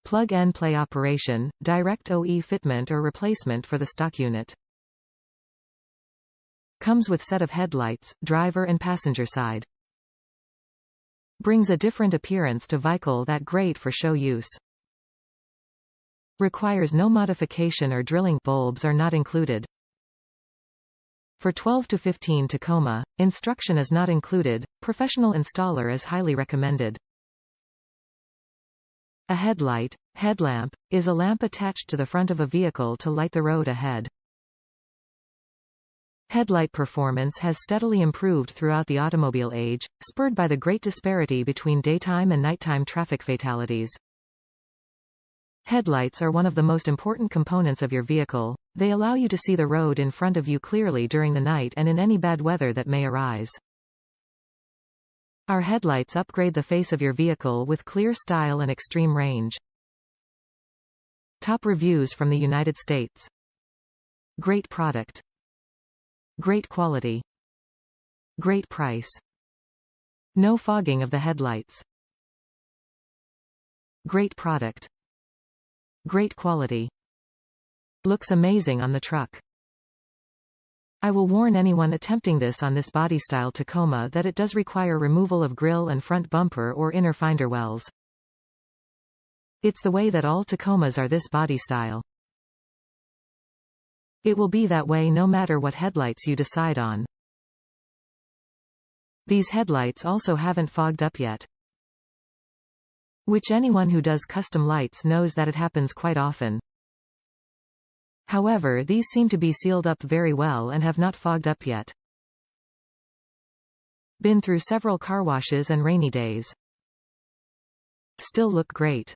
plug-and-play operation, direct OE fitment or replacement for the stock unit. Comes with set of headlights, driver and passenger side. Brings a different appearance to Veichle that great for show use. Requires no modification or drilling, bulbs are not included. For 12 to 15 Tacoma, instruction is not included, professional installer is highly recommended. A headlight, headlamp, is a lamp attached to the front of a vehicle to light the road ahead. Headlight performance has steadily improved throughout the automobile age, spurred by the great disparity between daytime and nighttime traffic fatalities. Headlights are one of the most important components of your vehicle. They allow you to see the road in front of you clearly during the night and in any bad weather that may arise. Our headlights upgrade the face of your vehicle with clear style and extreme range. Top reviews from the United States. Great product. Great quality. Great price. No fogging of the headlights. Great product. Great quality. Looks amazing on the truck. I will warn anyone attempting this on this body style Tacoma that it does require removal of grille and front bumper or inner finder wells. It's the way that all Tacomas are this body style. It will be that way no matter what headlights you decide on. These headlights also haven't fogged up yet. Which anyone who does custom lights knows that it happens quite often. However, these seem to be sealed up very well and have not fogged up yet. Been through several car washes and rainy days. Still look great.